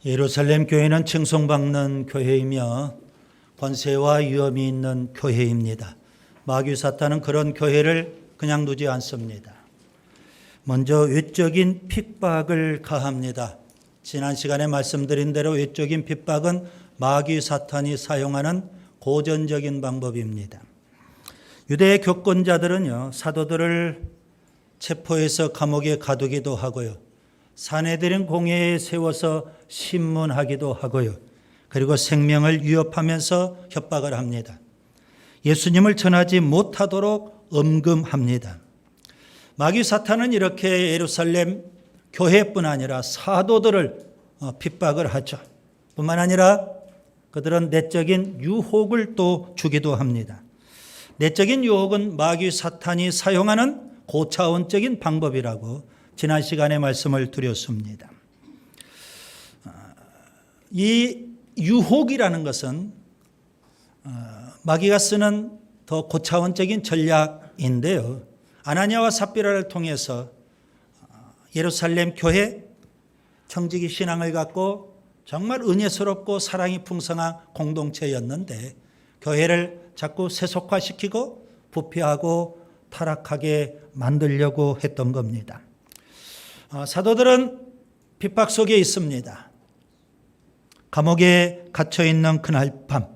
예루살렘 교회는 칭송받는 교회이며 권세와 위엄이 있는 교회입니다. 마귀 사탄은 그런 교회를 그냥 두지 않습니다. 먼저 외적인 핍박을 가합니다. 지난 시간에 말씀드린 대로 외적인 핍박은 마귀 사탄이 사용하는 고전적인 방법입니다. 유대 교권자들은요, 사도들을 체포해서 감옥에 가두기도 하고요, 사내들인 공회에 세워서 신문하기도 하고요, 그리고 생명을 위협하면서 협박을 합니다. 예수님을 전하지 못하도록 엄금합니다. 마귀 사탄은 이렇게 예루살렘 교회뿐 아니라 사도들을 핍박을 하죠. 뿐만 아니라 그들은 내적인 유혹을 또 주기도 합니다. 내적인 유혹은 마귀 사탄이 사용하는 고차원적인 방법이라고 지난 시간에 말씀을 드렸습니다. 이 유혹이라는 것은 마귀가 쓰는 더 고차원적인 전략인데요, 아나니아와 삽비라를 통해서 예루살렘 교회 청지기 신앙을 갖고 정말 은혜스럽고 사랑이 풍성한 공동체였는데 교회를 자꾸 세속화시키고 부패하고 타락하게 만들려고 했던 겁니다. 사도들은 핍박 속에 있습니다. 감옥에 갇혀 있는 그날 밤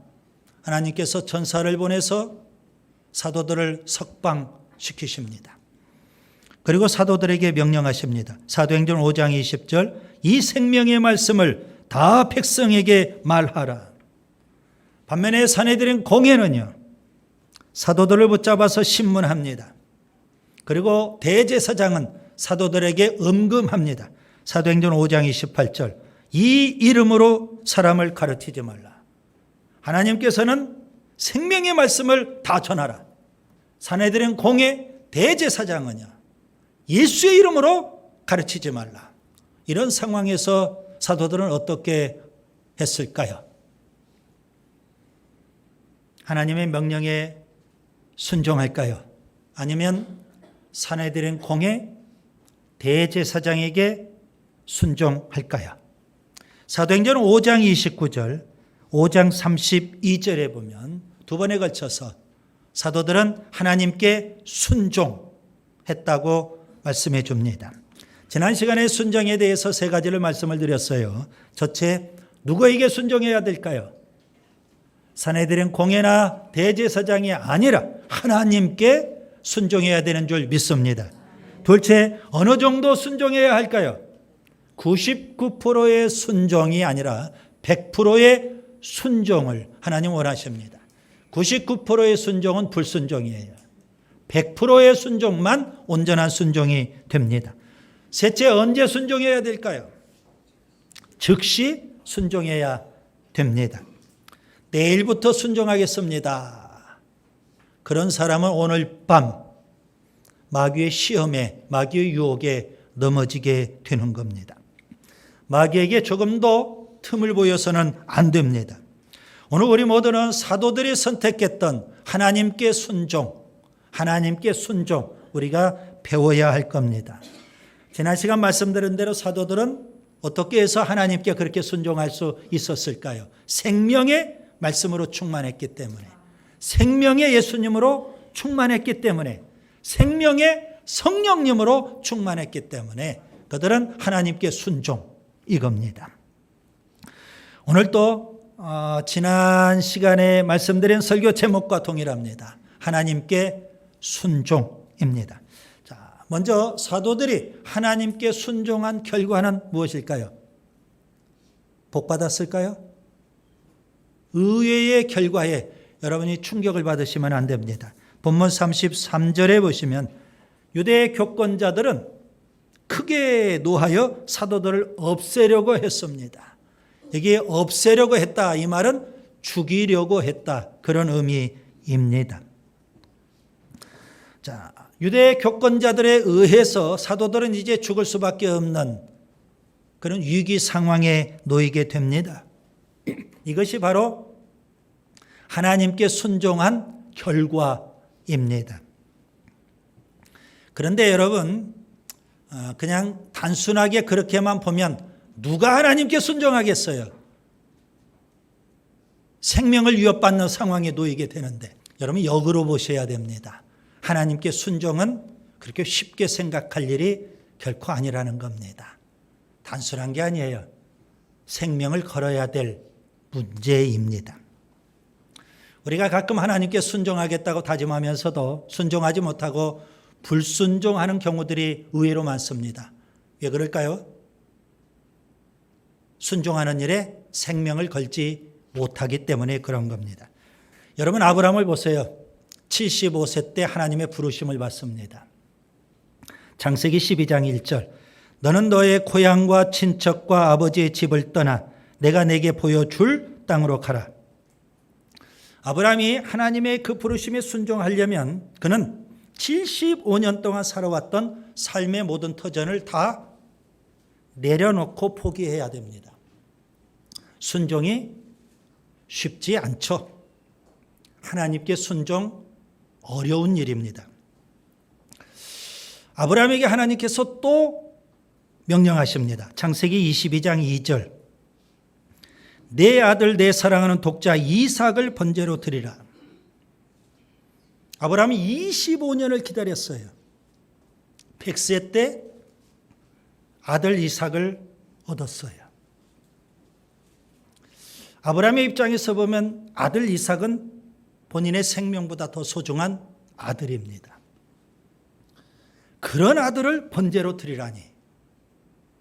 하나님께서 전사를 보내서 사도들을 석방시키십니다. 그리고 사도들에게 명령하십니다. 사도행전 5장 20절, 이 생명의 말씀을 다 백성에게 말하라. 반면에 사내들인 공회는요, 사도들을 붙잡아서 신문합니다. 그리고 대제사장은 사도들에게 엄금합니다. 사도행전 5장 28절, 이 이름으로 사람을 가르치지 말라. 하나님께서는 생명의 말씀을 다 전하라. 사내들인 공회 대제사장은요, 예수의 이름으로 가르치지 말라. 이런 상황에서 사도들은 어떻게 했을까요? 하나님의 명령에 순종할까요? 아니면 사내들인 공회 대제사장에게 순종할까요? 사도행전 5장 29절, 5장 32절에 보면 두 번에 걸쳐서 사도들은 하나님께 순종했다고 말씀해 줍니다. 지난 시간에 순종에 대해서 세 가지를 말씀을 드렸어요. 첫째, 누구에게 순종해야 될까요? 사내들인 공회나 대제사장이 아니라 하나님께 순종해야 되는 줄 믿습니다. 둘째, 어느 정도 순종해야 할까요? 99%의 순종이 아니라 100%의 순종을 하나님 원하십니다. 99%의 순종은 불순종이에요. 100%의 순종만 온전한 순종이 됩니다. 셋째, 언제 순종해야 될까요? 즉시 순종해야 됩니다. 내일부터 순종하겠습니다. 그런 사람은 오늘 밤 마귀의 시험에, 마귀의 유혹에 넘어지게 되는 겁니다. 마귀에게 조금도 틈을 보여서는 안 됩니다. 오늘 우리 모두는 사도들이 선택했던 하나님께 순종 우리가 배워야 할 겁니다. 지난 시간 말씀드린 대로 사도들은 어떻게 해서 하나님께 그렇게 순종할 수 있었을까요? 생명의 말씀으로 충만했기 때문에, 생명의 예수님으로 충만했기 때문에, 생명의 성령님으로 충만했기 때문에 그들은 하나님께 순종, 이겁니다. 오늘 또 지난 시간에 말씀드린 설교 제목과 동일합니다. 하나님께 순종입니다. 자, 먼저 사도들이 하나님께 순종한 결과는 무엇일까요? 복 받았을까요? 의외의 결과에 여러분이 충격을 받으시면 안 됩니다. 본문 33절에 보시면 유대 교권자들은 크게 노하여 사도들을 없애려고 했습니다. 여기에 없애려고 했다, 이 말은 죽이려고 했다, 그런 의미입니다. 자, 유대 교권자들에 의해서 사도들은 이제 죽을 수밖에 없는 그런 위기 상황에 놓이게 됩니다. 이것이 바로 하나님께 순종한 결과입니다. 그런데 여러분, 그냥 단순하게 그렇게만 보면 누가 하나님께 순종하겠어요? 생명을 위협받는 상황에 놓이게 되는데, 여러분 역으로 보셔야 됩니다. 하나님께 순종은 그렇게 쉽게 생각할 일이 결코 아니라는 겁니다. 단순한 게 아니에요. 생명을 걸어야 될 문제입니다. 우리가 가끔 하나님께 순종하겠다고 다짐하면서도 순종하지 못하고 불순종하는 경우들이 의외로 많습니다. 왜 그럴까요? 순종하는 일에 생명을 걸지 못하기 때문에 그런 겁니다. 여러분 아브라함을 보세요. 75세 때 하나님의 부르심을 받습니다. 창세기 12장 1절 너는 너의 고향과 친척과 아버지의 집을 떠나 내가 내게 보여줄 땅으로 가라. 아브라함이 하나님의 그 부르심에 순종하려면 그는 75년 동안 살아왔던 삶의 모든 터전을 다 내려놓고 포기해야 됩니다. 순종이 쉽지 않죠. 하나님께 순종 어려운 일입니다. 아브라함에게 하나님께서 또 명령하십니다. 창세기 22장 2절 내 아들 내 사랑하는 독자 이삭을 번제로 드리라. 아브라함이 25년을 기다렸어요. 100세 때 아들 이삭을 얻었어요. 아브라함의 입장에서 보면 아들 이삭은 본인의 생명보다 더 소중한 아들입니다. 그런 아들을 번제로 드리라니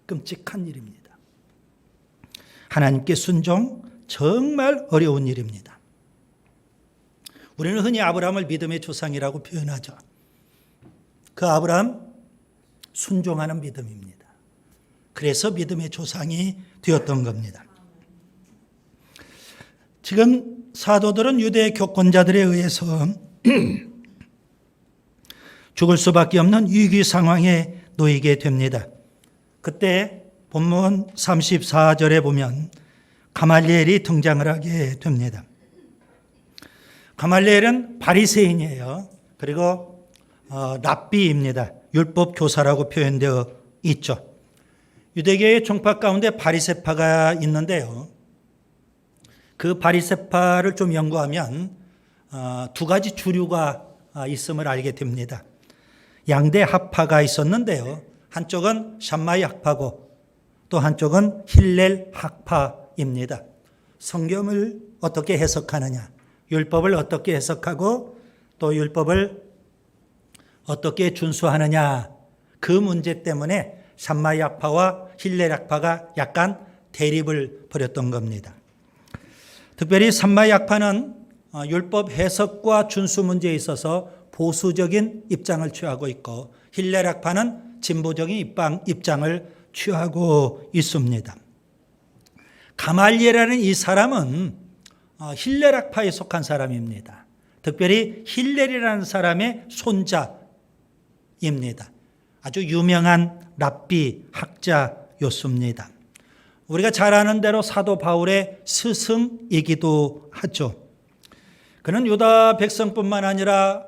끔찍한 일입니다. 하나님께 순종 정말 어려운 일입니다. 우리는 흔히 아브라함을 믿음의 조상이라고 표현하죠. 그 아브라함 순종하는 믿음입니다. 그래서 믿음의 조상이 되었던 겁니다. 지금 사도들은 유대 교권자들에 의해서 죽을 수밖에 없는 위기 상황에 놓이게 됩니다. 그때 본문 34절에 보면 가말리엘이 등장을 하게 됩니다. 가말리엘은 바리새인이에요. 그리고 랍비입니다. 율법 교사라고 표현되어 있죠. 유대교의 종파 가운데 바리새파가 있는데요. 그 바리새파를 좀 연구하면 두 가지 주류가 있음을 알게 됩니다. 양대 학파가 있었는데요. 한쪽은 샴마이 학파고 또 한쪽은 힐렐 학파입니다. 성경을 어떻게 해석하느냐, 율법을 어떻게 해석하고 또 율법을 어떻게 준수하느냐, 그 문제 때문에 샴마이 학파와 힐렐 학파가 약간 대립을 벌였던 겁니다. 특별히 샴마이 학파는 율법 해석과 준수 문제에 있어서 보수적인 입장을 취하고 있고 힐렐 학파는 진보적인 입장을 취하고 있습니다. 가말리엘이라는 이 사람은 힐렐 학파에 속한 사람입니다. 특별히 힐렐이라는 사람의 손자입니다. 아주 유명한 랍비 학자였습니다. 우리가 잘 아는 대로 사도 바울의 스승이기도 하죠. 그는 유다 백성뿐만 아니라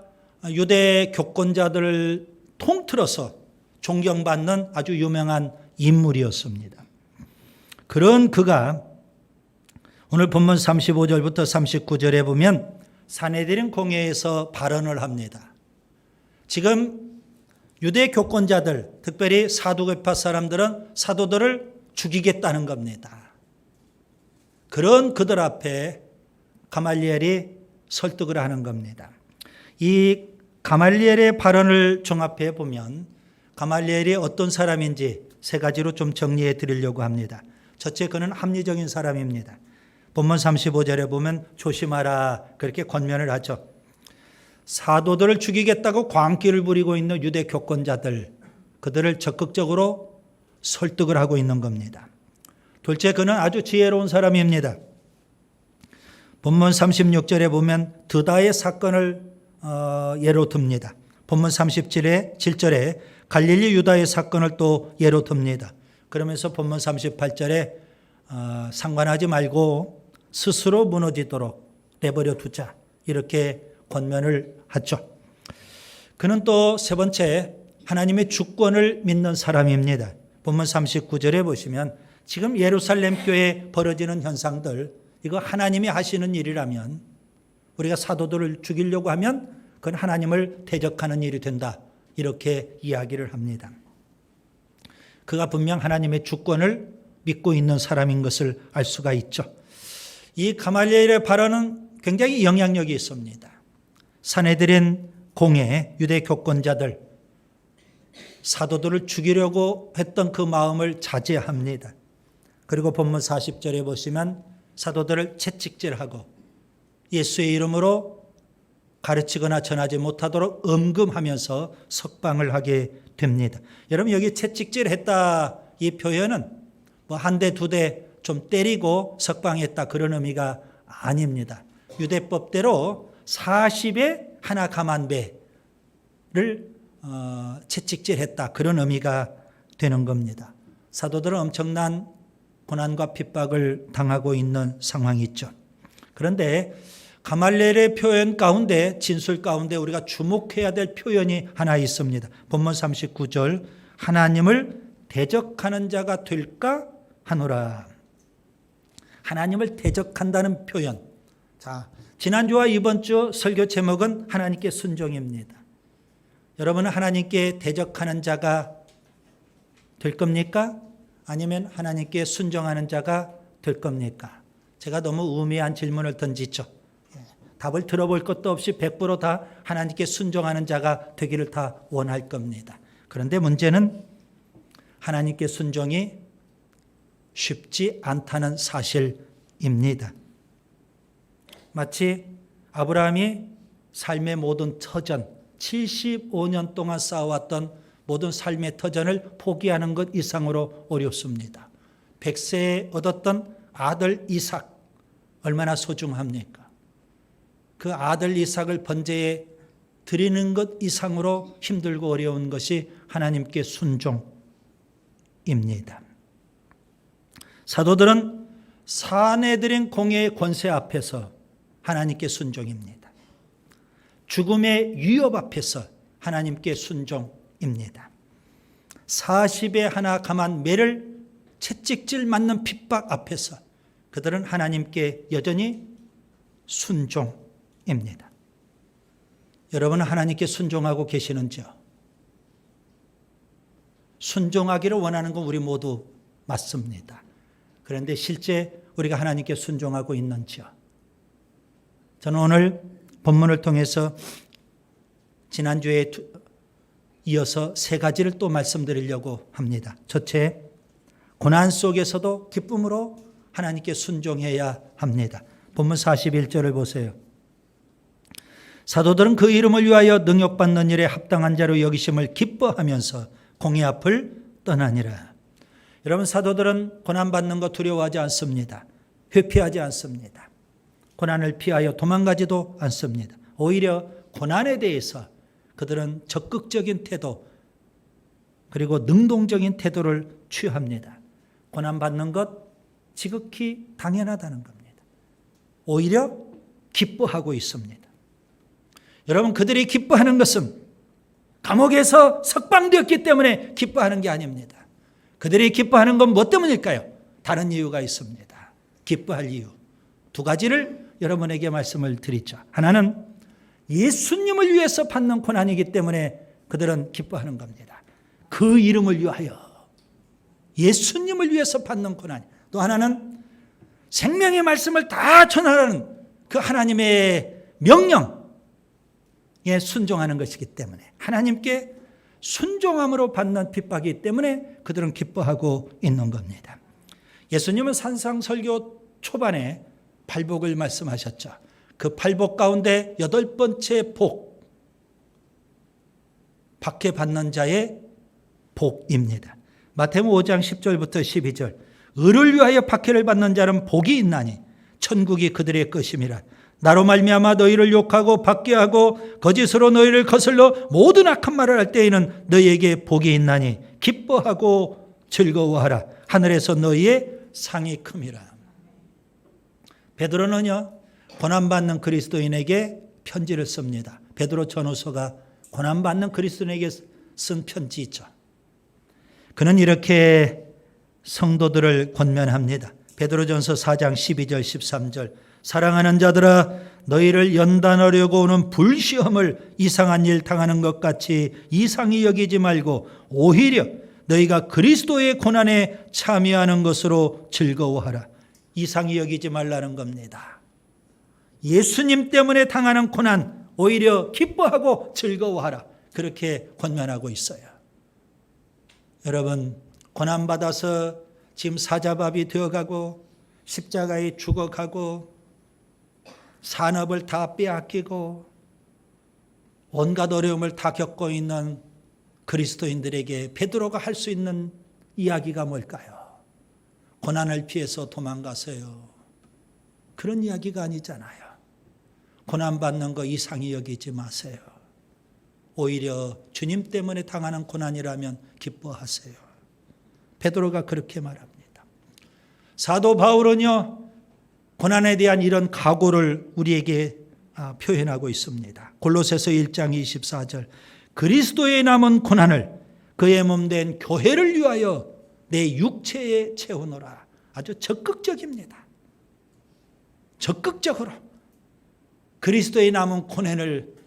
유대 교권자들을 통틀어서 존경받는 아주 유명한 인물이었습니다. 그런 그가 오늘 본문 35절부터 39절에 보면 산헤드린 공회에서 발언을 합니다. 지금 유대 교권자들, 특별히 사두개파 사람들은 사도들을 죽이겠다는 겁니다. 그런 그들 앞에 가말리엘이 설득을 하는 겁니다. 이 가말리엘의 발언을 종합해 보면 가말리엘이 어떤 사람인지 세 가지로 좀 정리해 드리려고 합니다. 첫째, 그는 합리적인 사람입니다. 본문 35절에 보면 조심하라 그렇게 권면을 하죠. 사도들을 죽이겠다고 광기를 부리고 있는 유대 교권자들, 그들을 적극적으로 설득을 하고 있는 겁니다. 둘째, 그는 아주 지혜로운 사람입니다. 본문 36절에 보면 드다의 사건을 예로 듭니다. 본문 37절에 갈릴리 유다의 사건을 또 예로 듭니다. 그러면서 본문 38절에 상관하지 말고 스스로 무너지도록 내버려 두자 이렇게 권면을 하죠. 그는 또 세 번째 하나님의 주권을 믿는 사람입니다. 본문 39절에 보시면 지금 예루살렘 교회에 벌어지는 현상들, 이거 하나님이 하시는 일이라면 우리가 사도들을 죽이려고 하면 그건 하나님을 대적하는 일이 된다. 이렇게 이야기를 합니다. 그가 분명 하나님의 주권을 믿고 있는 사람인 것을 알 수가 있죠. 이 가말리엘의 발언은 굉장히 영향력이 있습니다. 산헤드린 공회, 유대 교권자들, 사도들을 죽이려고 했던 그 마음을 자제합니다. 그리고 본문 40절에 보시면 사도들을 채찍질하고 예수의 이름으로 가르치거나 전하지 못하도록 엄금하면서 석방을 하게 됩니다. 여러분, 여기 채찍질했다 이 표현은 뭐 한 대, 두 대 좀 때리고 석방했다 그런 의미가 아닙니다. 유대법대로 40에 하나 감한 배를 채찍질했다 그런 의미가 되는 겁니다. 사도들은 엄청난 고난과 핍박을 당하고 있는 상황이 있죠. 그런데 가말리엘의 표현 가운데, 진술 가운데 우리가 주목해야 될 표현이 하나 있습니다. 본문 39절, 하나님을 대적하는 자가 될까 하노라. 하나님을 대적한다는 표현. 자, 지난주와 이번 주 설교 제목은 하나님께 순종입니다. 여러분은 하나님께 대적하는 자가 될 겁니까? 아니면 하나님께 순종하는 자가 될 겁니까? 제가 너무 우매한 질문을 던지죠. 답을 들어볼 것도 없이 100% 다 하나님께 순종하는 자가 되기를 다 원할 겁니다. 그런데 문제는 하나님께 순종이 쉽지 않다는 사실입니다. 마치 아브라함이 삶의 모든 터전, 75년 동안 쌓아왔던 모든 삶의 터전을 포기하는 것 이상으로 어렵습니다. 100세에 얻었던 아들 이삭, 얼마나 소중합니까? 그 아들 이삭을 번제에 드리는 것 이상으로 힘들고 어려운 것이 하나님께 순종입니다. 사도들은 산헤드린 공회의 권세 앞에서 하나님께 순종입니다. 죽음의 위협 앞에서 하나님께 순종입니다. 40에 하나 감한 매를 채찍질 맞는 핍박 앞에서 그들은 하나님께 여전히 순종입니다. 여러분은 하나님께 순종하고 계시는지요? 순종하기를 원하는 건 우리 모두 맞습니다. 그런데 실제 우리가 하나님께 순종하고 있는지요? 저는 오늘 본문을 통해서 지난주에 이어서 세 가지를 또 말씀드리려고 합니다. 첫째, 고난 속에서도 기쁨으로 하나님께 순종해야 합니다. 본문 41절을 보세요. 사도들은 그 이름을 위하여 능욕받는 일에 합당한 자로 여기심을 기뻐하면서 공회 앞을 떠나니라. 여러분, 사도들은 고난받는 거 두려워하지 않습니다. 회피하지 않습니다. 고난을 피하여 도망가지도 않습니다. 오히려 고난에 대해서 그들은 적극적인 태도 그리고 능동적인 태도를 취합니다. 고난받는 것 지극히 당연하다는 겁니다. 오히려 기뻐하고 있습니다. 여러분, 그들이 기뻐하는 것은 감옥에서 석방되었기 때문에 기뻐하는 게 아닙니다. 그들이 기뻐하는 건 뭐 때문일까요? 다른 이유가 있습니다. 기뻐할 이유 두 가지를 여러분에게 말씀을 드리죠. 하나는 예수님을 위해서 받는 고난이기 때문에 그들은 기뻐하는 겁니다. 그 이름을 위하여 예수님을 위해서 받는 고난. 또 하나는 생명의 말씀을 다 전하라는 그 하나님의 명령에 순종하는 것이기 때문에, 하나님께 순종함으로 받는 핍박이기 때문에 그들은 기뻐하고 있는 겁니다. 예수님은 산상설교 초반에 팔복을 말씀하셨죠. 그 팔복 가운데 8번째 복, 박해받는 자의 복입니다. 마태복음 5장 10절부터 12절, 의를 위하여 박해를 받는 자는 복이 있나니 천국이 그들의 것임이라. 나로 말미암아 너희를 욕하고 박해하고 거짓으로 너희를 거슬러 모든 악한 말을 할 때에는 너희에게 복이 있나니 기뻐하고 즐거워하라. 하늘에서 너희의 상이 큼이라. 베드로는요, 고난받는 그리스도인에게 편지를 씁니다. 베드로 전후서가 고난받는 그리스도인에게 쓴 편지죠. 그는 이렇게 성도들을 권면합니다. 베드로전서 4장 12절 13절 사랑하는 자들아 너희를 연단하려고 오는 불시험을 이상한 일 당하는 것 같이 이상히 여기지 말고 오히려 너희가 그리스도의 고난에 참여하는 것으로 즐거워하라. 이상히 여기지 말라는 겁니다. 예수님 때문에 당하는 고난 오히려 기뻐하고 즐거워하라. 그렇게 권면하고 있어요. 여러분 고난받아서 지금 사자밥이 되어가고 십자가에 죽어가고 산업을 다 빼앗기고 온갖 어려움을 다 겪고 있는 그리스도인들에게 베드로가 할 수 있는 이야기가 뭘까요? 고난을 피해서 도망가세요. 그런 이야기가 아니잖아요. 고난받는 거 이상히 여기지 마세요. 오히려 주님 때문에 당하는 고난이라면 기뻐하세요. 베드로가 그렇게 말합니다. 사도 바울은요, 고난에 대한 이런 각오를 우리에게 표현하고 있습니다. 골로새서 1장 24절 그리스도의 남은 고난을 그의 몸된 교회를 위하여 내 육체에 채우노라. 아주 적극적입니다. 적극적으로 그리스도의 남은 고난을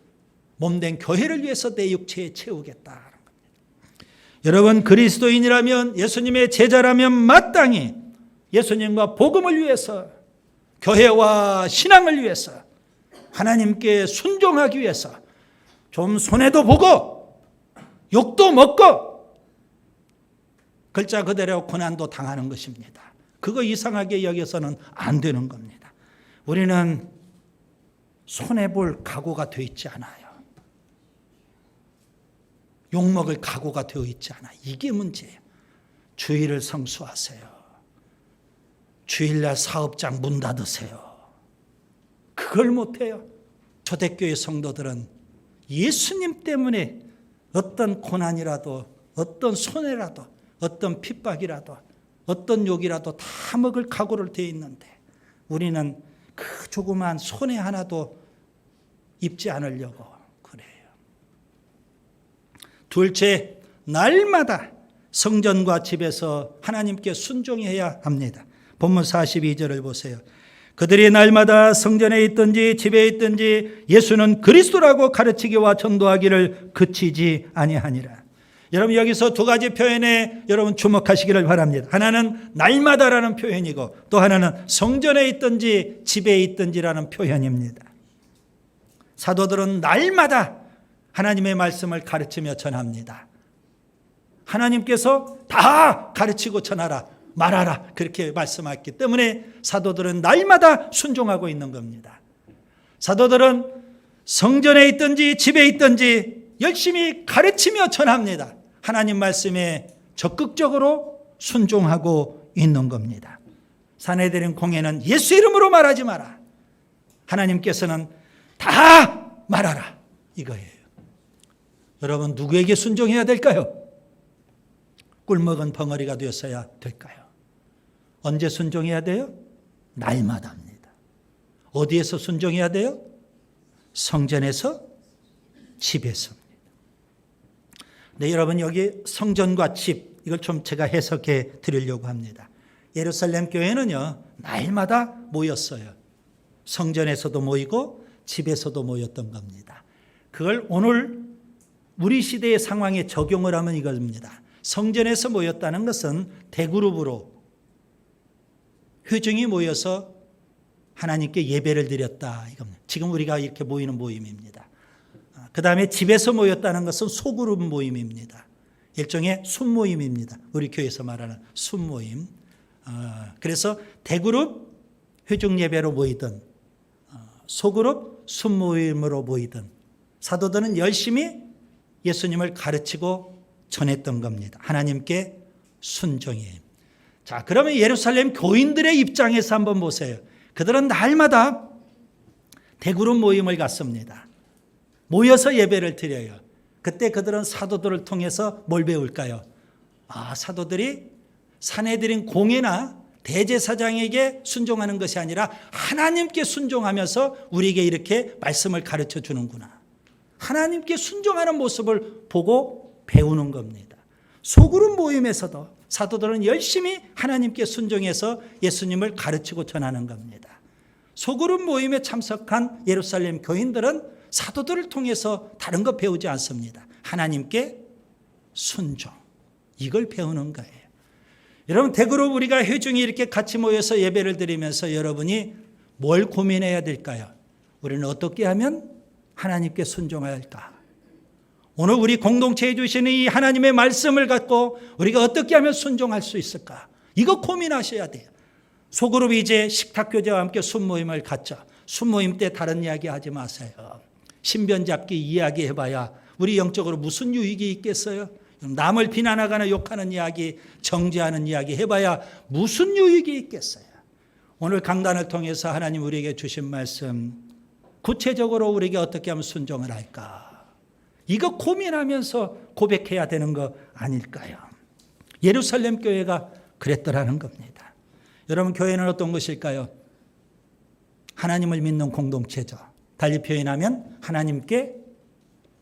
몸된 교회를 위해서 내 육체에 채우겠다. 여러분 그리스도인이라면 예수님의 제자라면 마땅히 예수님과 복음을 위해서 교회와 신앙을 위해서 하나님께 순종하기 위해서 좀 손해도 보고 욕도 먹고 글자 그대로 고난도 당하는 것입니다. 그거 이상하게 여겨서는 안 되는 겁니다. 우리는 손해볼 각오가 되어 있지 않아요. 욕먹을 각오가 되어 있지 않아. 이게 문제예요. 주일을 성수하세요. 주일날 사업장 문 닫으세요. 그걸 못해요. 초대교회 성도들은 예수님 때문에 어떤 고난이라도 어떤 손해라도 어떤 핍박이라도 어떤 욕이라도 다 먹을 각오를 되어 있는데 우리는 그 조그만 손해 하나도 입지 않으려고 둘째, 날마다 성전과 집에서 하나님께 순종해야 합니다. 본문 42절을 보세요. 그들이 날마다 성전에 있든지 집에 있든지 예수는 그리스도라고 가르치기와 전도하기를 그치지 아니하니라. 여러분 여기서 두 가지 표현에 여러분 주목하시기를 바랍니다. 하나는 날마다라는 표현이고 또 하나는 성전에 있든지 집에 있든지라는 표현입니다. 사도들은 날마다 하나님의 말씀을 가르치며 전합니다. 하나님께서 다 가르치고 전하라, 말하라 그렇게 말씀하셨기 때문에 사도들은 날마다 순종하고 있는 겁니다. 사도들은 성전에 있든지 집에 있든지 열심히 가르치며 전합니다. 하나님 말씀에 적극적으로 순종하고 있는 겁니다. 사내들인 공회는 예수 이름으로 말하지 마라. 하나님께서는 다 말하라 이거예요. 여러분 누구에게 순종해야 될까요? 꿀먹은 벙어리가 되었어야 될까요? 언제 순종해야 돼요? 날마다입니다. 어디에서 순종해야 돼요? 성전에서 집에서입니다. 네, 여러분 여기 성전과 집 이걸 좀 제가 해석해 드리려고 합니다. 예루살렘 교회는요 날마다 모였어요. 성전에서도 모이고 집에서도 모였던 겁니다. 그걸 오늘 우리 시대의 상황에 적용을 하면 이겁니다. 성전에서 모였다는 것은 대그룹으로 회중이 모여서 하나님께 예배를 드렸다 이겁니다. 지금 우리가 이렇게 모이는 모임입니다. 그 다음에 집에서 모였다는 것은 소그룹 모임입니다. 일종의 순모임입니다. 우리 교회에서 말하는 순모임. 그래서 대그룹 회중 예배로 모이든 소그룹 순모임으로 모이든 사도들은 열심히 예수님을 가르치고 전했던 겁니다. 하나님께 순종해. 자, 그러면 예루살렘 교인들의 입장에서 한번 보세요. 그들은 날마다 대그룹 모임을 갖습니다. 모여서 예배를 드려요. 그때 그들은 사도들을 통해서 뭘 배울까요? 사도들이 사내들인 공회나 대제사장에게 순종하는 것이 아니라 하나님께 순종하면서 우리에게 이렇게 말씀을 가르쳐 주는구나. 하나님께 순종하는 모습을 보고 배우는 겁니다. 소그룹 모임에서도 사도들은 열심히 하나님께 순종해서 예수님을 가르치고 전하는 겁니다. 소그룹 모임에 참석한 예루살렘 교인들은 사도들을 통해서 다른 거 배우지 않습니다. 하나님께 순종, 이걸 배우는 거예요. 여러분, 대그룹 우리가 회중이 이렇게 같이 모여서 예배를 드리면서 여러분이 뭘 고민해야 될까요? 우리는 어떻게 하면 하나님께 순종해야 할까? 오늘 우리 공동체에 주시는 이 하나님의 말씀을 갖고 우리가 어떻게 하면 순종할 수 있을까? 이거 고민하셔야 돼요. 소그룹이 이제 식탁교제와 함께 순모임을 갖죠. 순모임 때 다른 이야기 하지 마세요. 신변 잡기 이야기해봐야 우리 영적으로 무슨 유익이 있겠어요? 남을 비난하거나 욕하는 이야기, 정죄하는 이야기 해봐야 무슨 유익이 있겠어요? 오늘 강단을 통해서 하나님 우리에게 주신 말씀, 구체적으로 우리에게 어떻게 하면 순종을 할까? 이거 고민하면서 고백해야 되는 거 아닐까요? 예루살렘 교회가 그랬더라는 겁니다. 여러분, 교회는 어떤 것일까요? 하나님을 믿는 공동체죠. 달리 표현하면 하나님께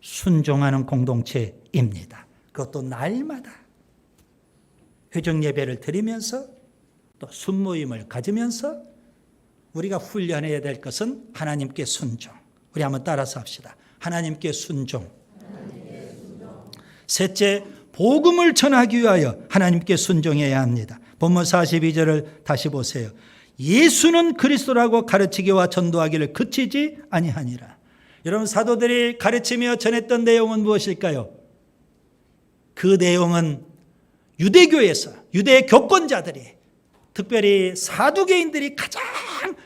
순종하는 공동체입니다. 그것도 날마다 회중 예배를 드리면서 또 순모임을 가지면서 우리가 훈련해야 될 것은 하나님께 순종. 우리 한번 따라서 합시다. 하나님께 순종. 셋째, 복음을 전하기 위하여 하나님께 순종해야 합니다. 본문 42절을 다시 보세요. 예수는 그리스도라고 가르치기와 전도하기를 그치지 아니하니라. 여러분, 사도들이 가르치며 전했던 내용은 무엇일까요? 그 내용은 유대교에서 유대 교권자들이, 특별히 사두개인들이 가장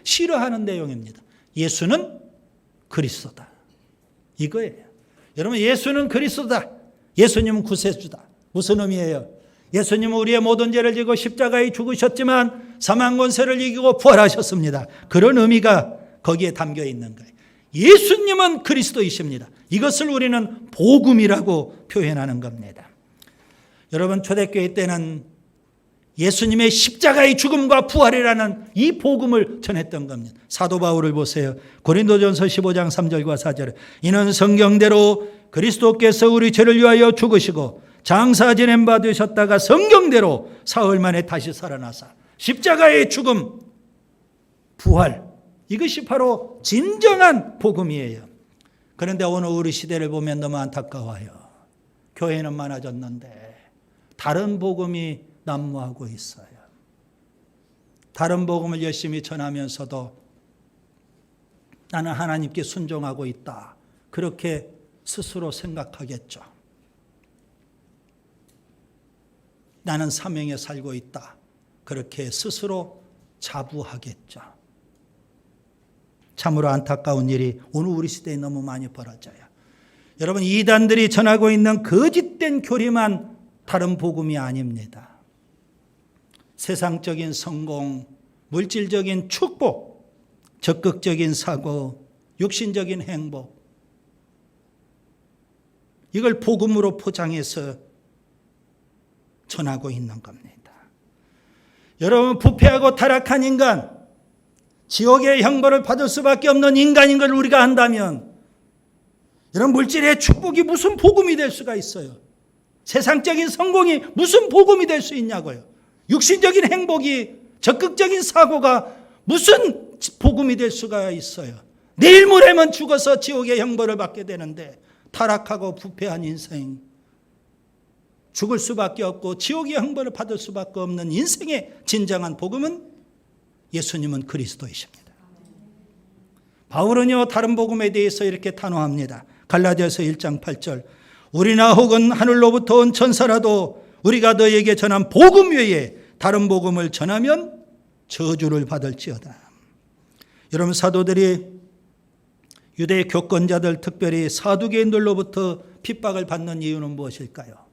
싫어하는 내용입니다. 예수는 그리스도다. 이거예요. 여러분, 예수는 그리스도다. 예수님은 구세주다. 무슨 의미예요? 예수님은 우리의 모든 죄를 지고 십자가에 죽으셨지만 사망 권세를 이기고 부활하셨습니다. 그런 의미가 거기에 담겨 있는 거예요. 예수님은 그리스도이십니다. 이것을 우리는 복음이라고 표현하는 겁니다. 여러분, 초대교회 때는 예수님의 십자가의 죽음과 부활이라는 이 복음을 전했던 겁니다. 사도 바울을 보세요. 고린도전서 15장 3절과 4절에 이는 성경대로 그리스도께서 우리 죄를 위하여 죽으시고 장사 지낸 바 되셨다가 성경대로 사흘 만에 다시 살아나사 십자가의 죽음, 부활, 이것이 바로 진정한 복음이에요. 그런데 오늘 우리 시대를 보면 너무 안타까워요. 교회는 많아졌는데 다른 복음이 난무하고 있어요. 다른 복음을 열심히 전하면서도 나는 하나님께 순종하고 있다, 그렇게 스스로 생각하겠죠. 나는 사명에 살고 있다, 그렇게 스스로 자부하겠죠. 참으로 안타까운 일이 오늘 우리 시대에 너무 많이 벌어져요. 여러분, 이단들이 전하고 있는 거짓된 교리만 다른 복음이 아닙니다. 세상적인 성공, 물질적인 축복, 적극적인 사고, 육신적인 행복, 이걸 복음으로 포장해서 전하고 있는 겁니다. 여러분, 부패하고 타락한 인간, 지옥의 형벌을 받을 수밖에 없는 인간인 걸 우리가 안다면, 여러분, 물질의 축복이 무슨 복음이 될 수가 있어요? 세상적인 성공이 무슨 복음이 될 수 있냐고요? 육신적인 행복이, 적극적인 사고가 무슨 복음이 될 수가 있어요? 내일 모레면 죽어서 지옥의 형벌을 받게 되는데 타락하고 부패한 인생, 죽을 수밖에 없고 지옥의 형벌을 받을 수밖에 없는 인생의 진정한 복음은 예수님은 그리스도이십니다. 바울은요, 다른 복음에 대해서 이렇게 단호합니다. 갈라디아서 1장 8절, 우리나 혹은 하늘로부터 온 천사라도 우리가 너에게 전한 복음 외에 다른 복음을 전하면 저주를 받을지어다. 여러분, 사도들이 유대 교권자들, 특별히 사두개인들로부터 핍박을 받는 이유는 무엇일까요?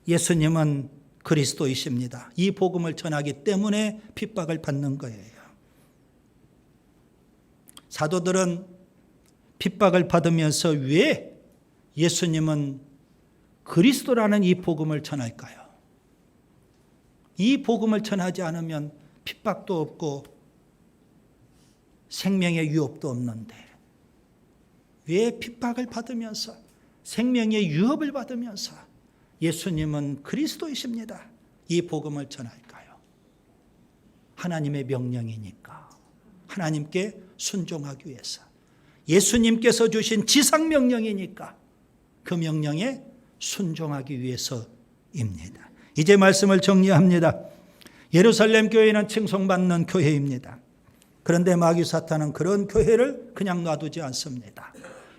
예수님은 그리스도이십니다. 이 복음을 전하기 때문에 핍박을 받는 거예요. 사도들은 핍박을 받으면서 왜 예수님은 그리스도라는 이 복음을 전할까요? 이 복음을 전하지 않으면 핍박도 없고 생명의 유업도 없는데 왜 핍박을 받으면서 생명의 유업을 받으면서 예수님은 그리스도이십니다. 이 복음을 전할까요? 하나님의 명령이니까 하나님께 순종하기 위해서, 예수님께서 주신 지상명령이니까 그 명령에 순종하기 위해서입니다. 이제 말씀을 정리합니다. 예루살렘 교회는 칭송받는 교회입니다. 그런데 마귀 사탄은 그런 교회를 그냥 놔두지 않습니다.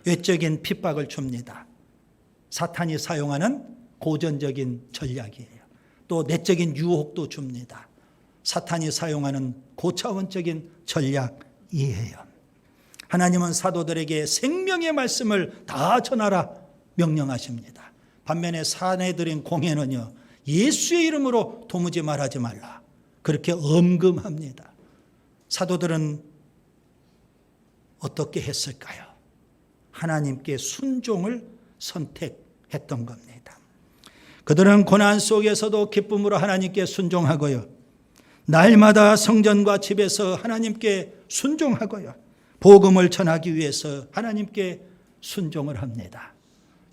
외적인 핍박을 줍니다. 사탄이 사용하는 고전적인 전략이에요. 또 내적인 유혹도 줍니다. 사탄이 사용하는 고차원적인 전략이에요. 하나님은 사도들에게 생명의 말씀을 다 전하라 명령하십니다. 반면에 사내들인 공회는요, 예수의 이름으로 도무지 말하지 말라, 그렇게 엄금합니다. 사도들은 어떻게 했을까요? 하나님께 순종을 선택했던 겁니다. 그들은 고난 속에서도 기쁨으로 하나님께 순종하고요, 날마다 성전과 집에서 하나님께 순종하고요, 복음을 전하기 위해서 하나님께 순종을 합니다.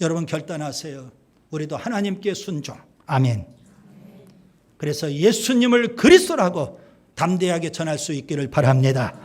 여러분 결단하세요. 우리도 하나님께 순종. 아멘. 그래서 예수님을 그리스도라고 담대하게 전할 수 있기를 바랍니다.